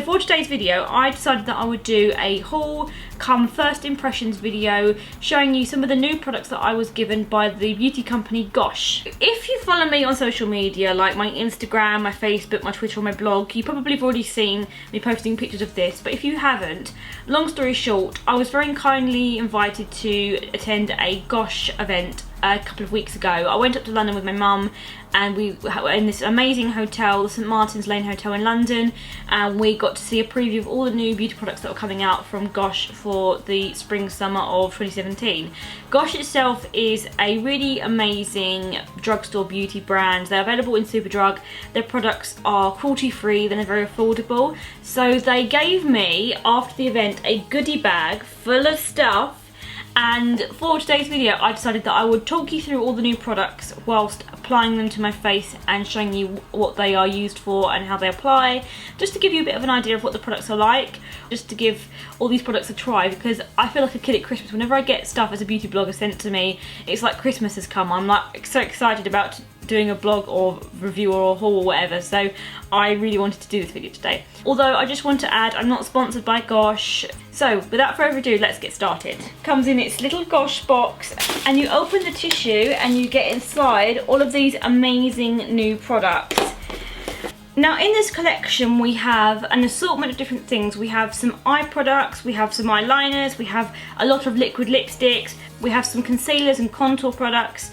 for today's video, I decided that I would do a haul come first impressions video showing you some of the new products that I was given by the beauty company Gosh. If you follow me on social media like my Instagram, my Facebook, my Twitter or my blog, you probably have already seen me posting pictures of this, but if you haven't, long story short, I was very kindly invited to attend a Gosh event a couple of weeks ago. I went up to London with my mum and we were in this amazing hotel, the St Martin's Lane Hotel in London, and we got to see a preview of all the new beauty products that were coming out from Gosh for the spring summer of 2017. Gosh itself is a really amazing drugstore beauty brand. They're available in Superdrug. Their products are cruelty free, then they're very affordable. So they gave me, after the event, a goodie bag full of stuff. And for today's video, I decided that I would talk you through all the new products whilst applying them to my face and showing you what they are used for and how they apply, just to give you a bit of an idea of what the products are like, just to give all these products a try, because I feel like a kid at Christmas. Whenever I get stuff as a beauty blogger sent to me, it's like Christmas has come. I'm like so excited about doing a blog or review or a haul or whatever, so I really wanted to do this video today. Although I just want to add, I'm not sponsored by Gosh. So without further ado, let's get started. Comes in its little Gosh box, and you open the tissue and you get inside all of these amazing new products. Now in this collection we have an assortment of different things. We have some eye products, we have some eyeliners, we have a lot of liquid lipsticks, we have some concealers and contour products.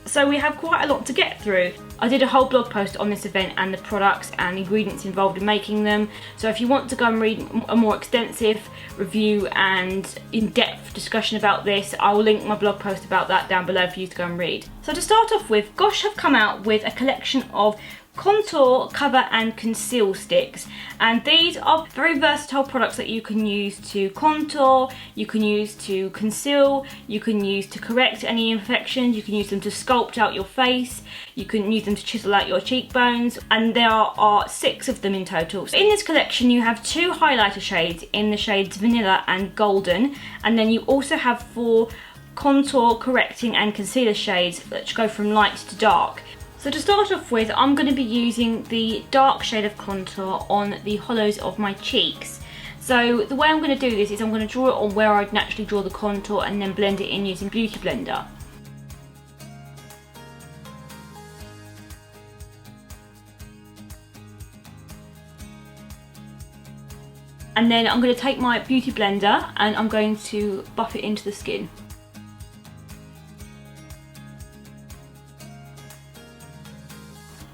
So we have quite a lot to get through. I did a whole blog post on this event and the products and the ingredients involved in making them. So if you want to go and read a more extensive review and in-depth discussion about this, I will link my blog post about that down below for you to go and read. So to start off with, Gosh have come out with a collection of contour, cover and conceal sticks, and these are very versatile products that you can use to contour, you can use to conceal, you can use to correct any imperfections, you can use them to sculpt out your face, you can use them to chisel out your cheekbones, and there are 6 of them in total. So in this collection you have 2 highlighter shades in the shades Vanilla and Golden, and then you also have 4 contour, correcting and concealer shades that go from light to dark. So to start off with, I'm going to be using the dark shade of contour on the hollows of my cheeks. So the way I'm going to do this is I'm going to draw it on where I'd naturally draw the contour and then blend it in using Beauty Blender. And then I'm going to take my Beauty Blender and I'm going to buff it into the skin.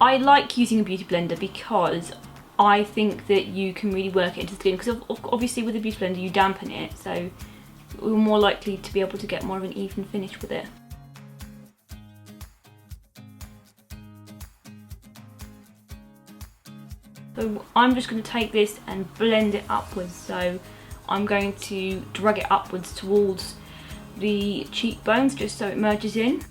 I like using a beauty blender because I think that you can really work it into the skin, because obviously with a beauty blender you dampen it, so you're more likely to be able to get more of an even finish with it. So I'm just going to take this and blend it upwards, so I'm going to drag it upwards towards the cheekbones just so it merges in.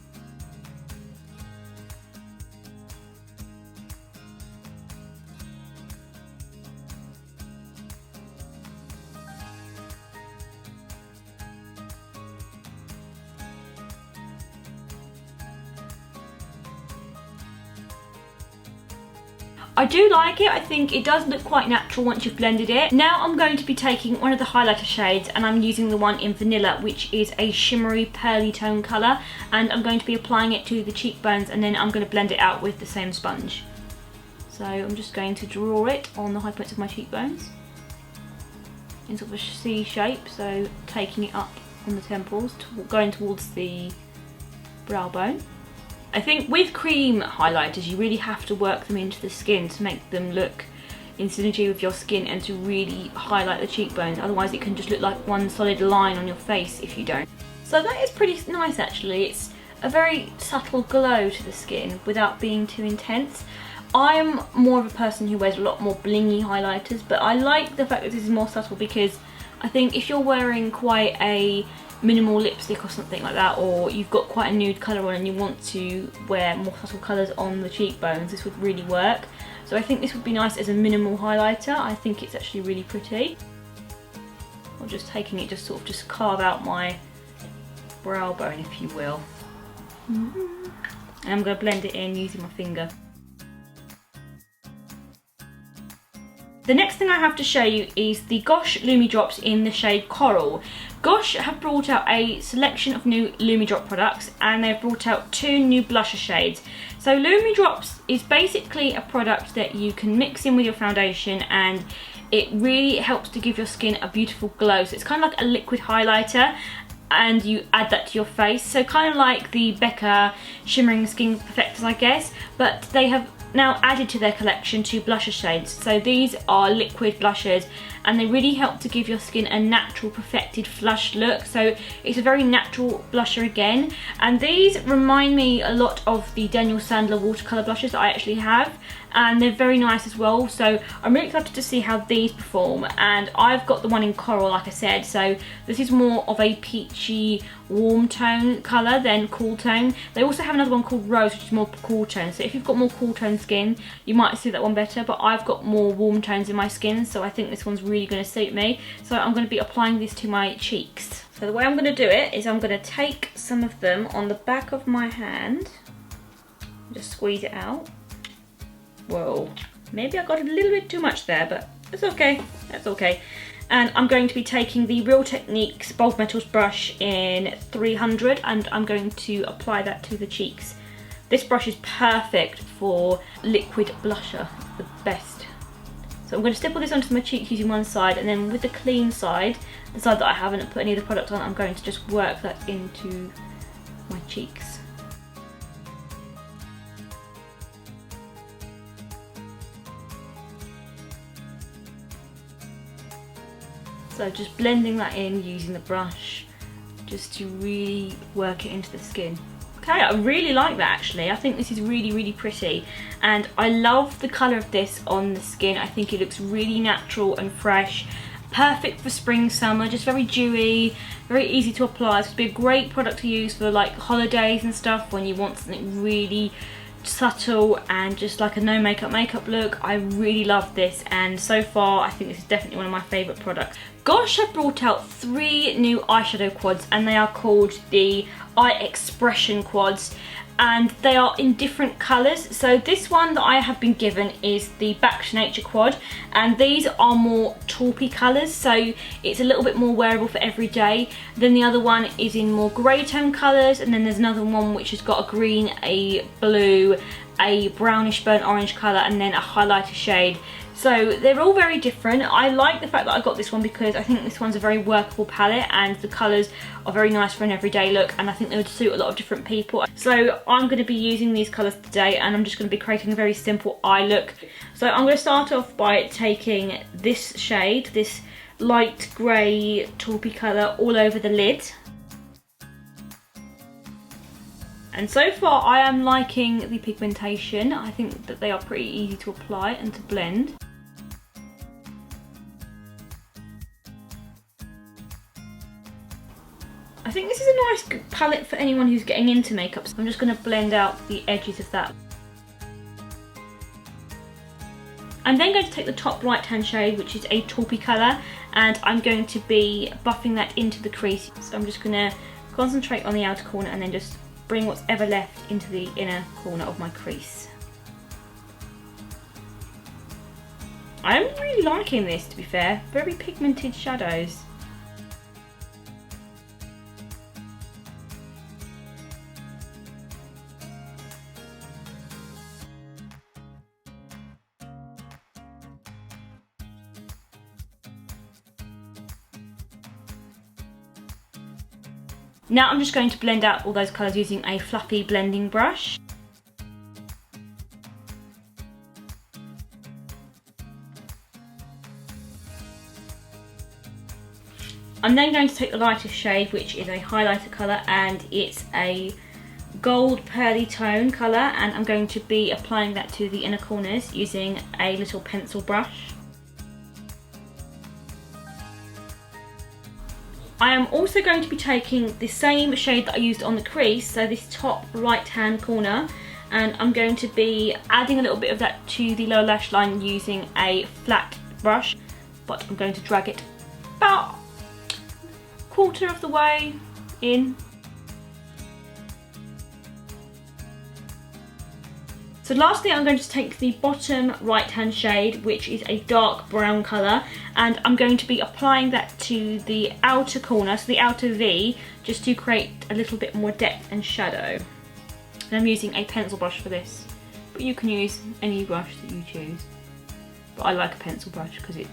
I do like it. I think it does look quite natural once you've blended it. Now I'm going to be taking one of the highlighter shades and I'm using the one in Vanilla, which is a shimmery pearly tone colour, and I'm going to be applying it to the cheekbones and then I'm going to blend it out with the same sponge. So I'm just going to draw it on the high points of my cheekbones in sort of a C shape, so taking it up on the temples, going towards the brow bone. I think with cream highlighters you really have to work them into the skin to make them look in synergy with your skin and to really highlight the cheekbones, otherwise it can just look like one solid line on your face if you don't. So that is pretty nice actually. It's a very subtle glow to the skin without being too intense. I'm more of a person who wears a lot more blingy highlighters, but I like the fact that this is more subtle, because I think if you're wearing quite a minimal lipstick or something like that, or you've got quite a nude colour on and you want to wear more subtle colours on the cheekbones, this would really work. So I think this would be nice as a minimal highlighter. I think it's actually really pretty. Or just taking it, just sort of just carve out my brow bone, if you will. And I'm going to blend it in using my finger. The next thing I have to show you is the Gosh Lumi Drops in the shade Coral. Gosh have brought out a selection of new Lumi Drop products, and they've brought out 2 new blusher shades. So Lumi Drops is basically a product that you can mix in with your foundation, and it really helps to give your skin a beautiful glow. So it's kind of like a liquid highlighter, and you add that to your face. So kind of like the Becca Shimmering Skin Perfectors, I guess, but they have now added to their collection 2 blusher shades. So these are liquid blushers, and they really help to give your skin a natural perfected flushed look. So it's a very natural blusher again, and these remind me a lot of the Daniel Sandler watercolour blushes that I actually have, and they're very nice as well. So I'm really excited to see how these perform, and I've got the one in Coral, like I said. So this is more of a peachy warm tone colour than cool tone. They also have another one called Rose, which is more cool tone. So if you've got more cool tone skin, you might see that one better, but I've got more warm tones in my skin, so I think this one's really going to suit me. So I'm going to be applying this to my cheeks. So the way I'm going to do it is I'm going to take some of them on the back of my hand, just squeeze it out. Whoa, maybe I got a little bit too much there, but it's okay, that's okay. And I'm going to be taking the Real Techniques Bold Metals brush in 300, and I'm going to apply that to the cheeks. This brush is perfect for liquid blusher, the best. So I'm going to stipple this onto my cheeks using one side, and then with the clean side, the side that I haven't put any of the product on, I'm going to just work that into my cheeks. So just blending that in using the brush, just to really work it into the skin. Okay, I really like that actually. I think this is really, really pretty, and I love the colour of this on the skin. I think it looks really natural and fresh, perfect for spring, summer, just very dewy, very easy to apply. It's going to be a great product to use for like holidays and stuff, when you want something really subtle and just like a no makeup look. I really love this, and so far I think this is definitely one of my favourite products. Gosh have brought out 3 new eyeshadow quads, and they are called the Eye Expression quads, and they are in different colours. So this one that I have been given is the Back to Nature quad, and these are more taupey colours, so it's a little bit more wearable for every day. Then the other one is in more grey tone colours, and then there's another one which has got a green, a blue, a brownish burnt orange colour, and then a highlighter shade. So they're all very different. I like the fact that I got this one because I think this one's a very workable palette, and the colours are very nice for an everyday look, and I think they would suit a lot of different people. So I'm going to be using these colours today, and I'm just going to be creating a very simple eye look. So I'm going to start off by taking this shade, this light grey taupey colour, all over the lid. And so far I am liking the pigmentation. I think that they are pretty easy to apply and to blend. I think this is a nice palette for anyone who's getting into makeup, so I'm just going to blend out the edges of that. I'm then going to take the top right hand shade, which is a taupey colour, and I'm going to be buffing that into the crease. So I'm just going to concentrate on the outer corner and then just bring what's ever left into the inner corner of my crease. I'm really liking this, to be fair. Very pigmented shadows. Now I'm just going to blend out all those colours using a fluffy blending brush. I'm then going to take the lightest shade, which is a highlighter colour, and it's a gold pearly tone colour, and I'm going to be applying that to the inner corners using a little pencil brush. I am also going to be taking the same shade that I used on the crease, so this top right hand corner, and I'm going to be adding a little bit of that to the lower lash line using a flat brush, but I'm going to drag it about a quarter of the way in. So So lastly, I'm going to take the bottom right hand shade, which is a dark brown colour, and I'm going to be applying that to the outer corner, so the outer V, just to create a little bit more depth and shadow. And I'm using a pencil brush for this, but you can use any brush that you choose. But I like a pencil brush because it's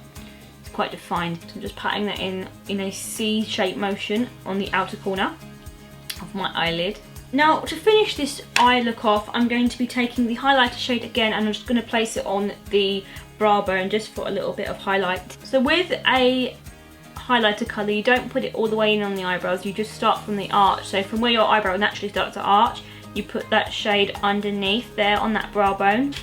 quite defined. So I'm just patting that in a C-shaped motion on the outer corner of my eyelid. Now, to finish this eye look off, I'm going to be taking the highlighter shade again, and I'm just going to place it on the brow bone just for a little bit of highlight. So with a highlighter colour, you don't put it all the way in on the eyebrows, you just start from the arch. So from where your eyebrow naturally starts to arch, you put that shade underneath there on that brow bone.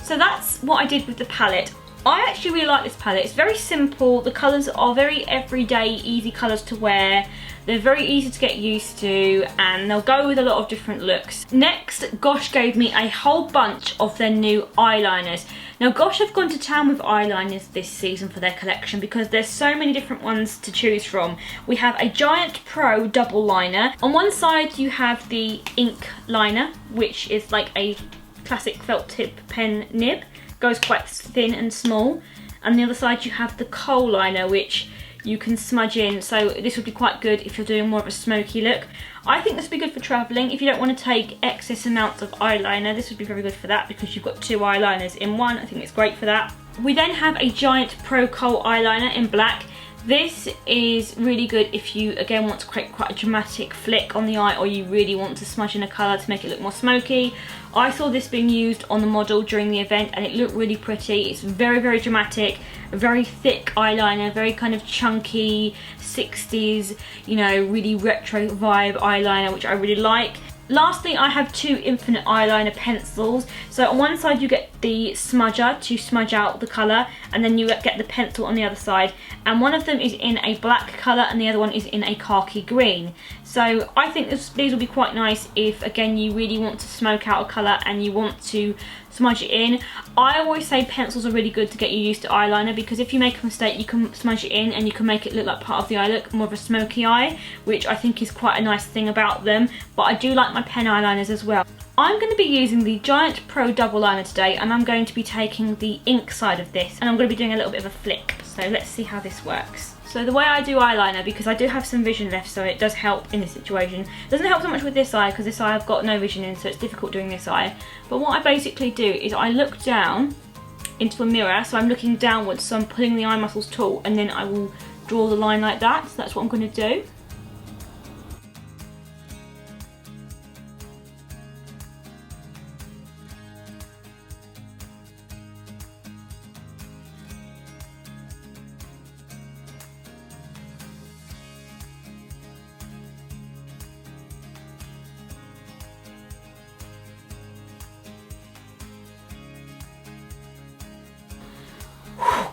So that's what I did with the palette. I actually really like this palette. It's very simple, the colours are very everyday, easy colours to wear. They're very easy to get used to, and they'll go with a lot of different looks. Next, Gosh gave me a whole bunch of their new eyeliners. Now Gosh have gone to town with eyeliners this season for their collection because there's so many different ones to choose from. We have a Giant Pro double liner. On one side you have the ink liner, which is like a classic felt tip pen nib. Goes quite thin and small. And the other side you have the kohl liner, which you can smudge in, so this would be quite good if you're doing more of a smoky look. I think this would be good for travelling. If you don't want to take excess amounts of eyeliner, this would be very good for that because you've got two eyeliners in one. I think it's great for that. We then have a Giant Pro Kohl eyeliner in black. This is really good if you, again, want to create quite a dramatic flick on the eye, or you really want to smudge in a colour to make it look more smoky. I saw this being used on the model during the event and it looked really pretty. It's very, very dramatic, a very thick eyeliner, very kind of chunky, 60s, you know, really retro vibe eyeliner, which I really like. Lastly, I have two infinite eyeliner pencils. So on one side you get the smudger to smudge out the colour, and then you get the pencil on the other side. And one of them is in a black colour and the other one is in a khaki green. So I think these will be quite nice if, again, you really want to smoke out a colour and you want to smudge it in. I always say pencils are really good to get you used to eyeliner, because if you make a mistake you can smudge it in and you can make it look like part of the eye look, more of a smoky eye, which I think is quite a nice thing about them. But I do like my pen eyeliners as well. I'm going to be using the Giant Pro double liner today, and I'm going to be taking the ink side of this and I'm going to be doing a little bit of a flick. So let's see how this works. So the way I do eyeliner, because I do have some vision left, so it does help in this situation. It doesn't help so much with this eye because this eye I've got no vision in, so it's difficult doing this eye. But what I basically do is I look down into a mirror, so I'm looking downwards, so I'm pulling the eye muscles taut, and then I will draw the line like that. So that's what I'm going to do.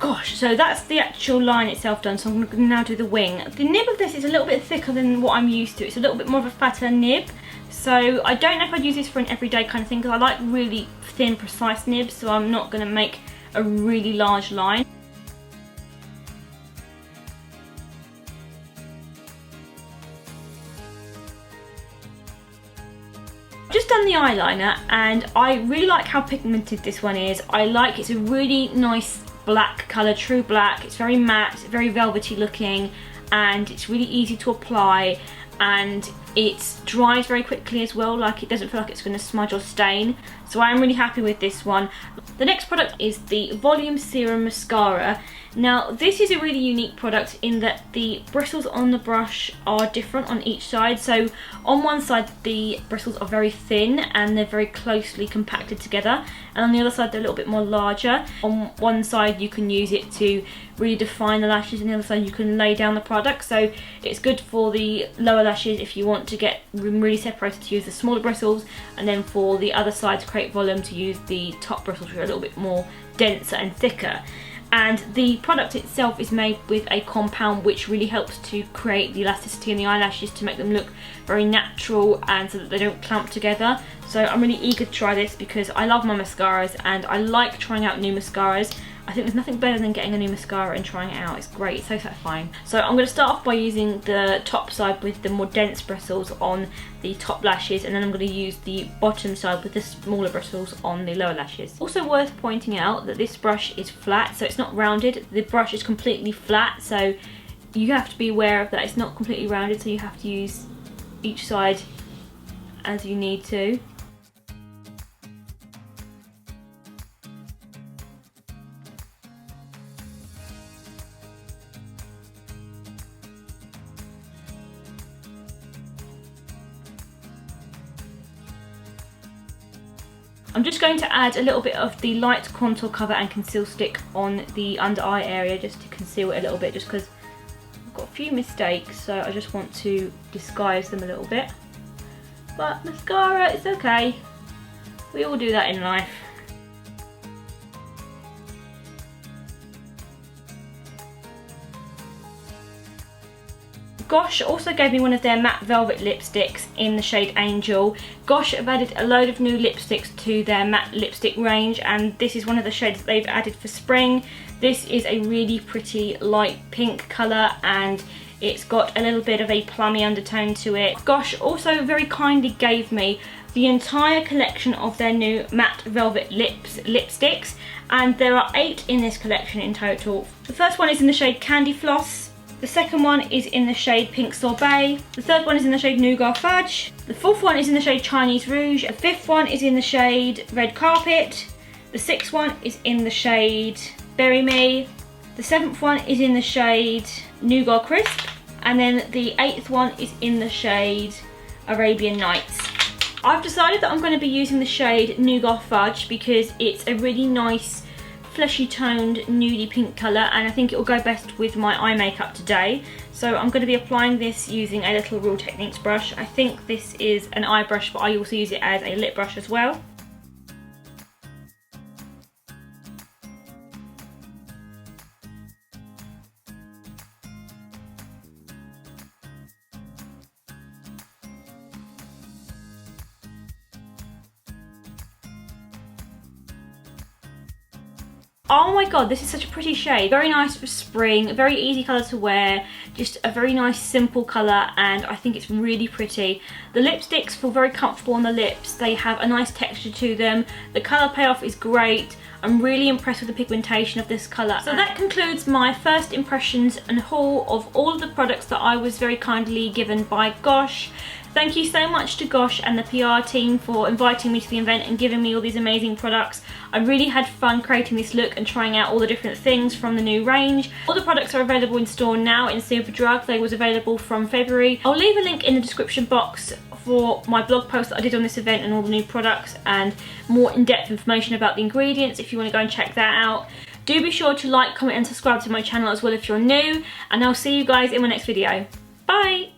Gosh, so that's the actual line itself done, so I'm going to now do the wing. The nib of this is a little bit thicker than what I'm used to. It's a little bit more of a fatter nib, so I don't know if I'd use this for an everyday kind of thing, because I like really thin, precise nibs, so I'm not going to make a really large line. Just done the eyeliner, and I really like how pigmented this one is. It's a really nice black colour, true black. It's very matte, very velvety looking, and it's really easy to apply, and it dries very quickly as well. Like, it doesn't feel like it's going to smudge or stain, so I'm really happy with this one. The next product is the Volume Serum Mascara. Now this is a really unique product in that the bristles on the brush are different on each side. So on one side the bristles are very thin and they're very closely compacted together, and on the other side they're a little bit more larger. On one side you can use it to really define the lashes, and the other side you can lay down the product. So it's good for the lower lashes if you want to get really separated, to use the smaller bristles, and then for the other side to create volume to use the top bristles, which are a little bit more denser and thicker. And the product itself is made with a compound which really helps to create the elasticity in the eyelashes to make them look very natural, and so that they don't clump together. So I'm really eager to try this because I love my mascaras and I like trying out new mascaras. I think there's nothing better than getting a new mascara and trying it out. It's great, it's so satisfying. So I'm going to start off by using the top side with the more dense bristles on the top lashes, and then I'm going to use the bottom side with the smaller bristles on the lower lashes. Also worth pointing out that this brush is flat, so it's not rounded. The brush is completely flat, so you have to be aware of that. It's not completely rounded, so you have to use each side as you need to. I'm just going to add a little bit of the light contour cover and conceal stick on the under eye area just to conceal it a little bit, just because I've got a few mistakes, so I just want to disguise them a little bit. But mascara, it's okay. We all do that in life. Gosh also gave me one of their matte velvet lipsticks in the shade Angel. Gosh have added a load of new lipsticks to their matte lipstick range, and this is one of the shades that they've added for spring. This is a really pretty light pink colour, and it's got a little bit of a plummy undertone to it. Gosh also very kindly gave me the entire collection of their new matte velvet lipsticks, and there are 8 in this collection in total. The first one is in the shade Candy Floss. The second one is in the shade Pink Sorbet. The third one is in the shade Nougat Fudge. The fourth one is in the shade Chinese Rouge. The fifth one is in the shade Red Carpet. The sixth one is in the shade Bury Me. The seventh one is in the shade Nougat Crisp. And then the 8th one is in the shade Arabian Nights. I've decided that I'm going to be using the shade Nougat Fudge because it's a really nice fleshy toned nudie pink colour, and I think it will go best with my eye makeup today. So I'm going to be applying this using a little Real Techniques brush. I think this is an eye brush, but I also use it as a lip brush as well. Oh my god, this is such a pretty shade. Very nice for spring, very easy colour to wear, just a very nice simple colour, and I think it's really pretty. The lipsticks feel very comfortable on the lips, they have a nice texture to them, the colour payoff is great. I'm really impressed with the pigmentation of this colour. So that concludes my first impressions and haul of all of the products that I was very kindly given by Gosh. Thank you so much to Gosh and the PR team for inviting me to the event and giving me all these amazing products. I really had fun creating this look and trying out all the different things from the new range. All the products are available in store now in Superdrug. They was available from February. I'll leave a link in the description box for my blog post that I did on this event and all the new products and more in-depth information about the ingredients if you want to go and check that out. Do be sure to like, comment and subscribe to my channel as well if you're new, and I'll see you guys in my next video. Bye!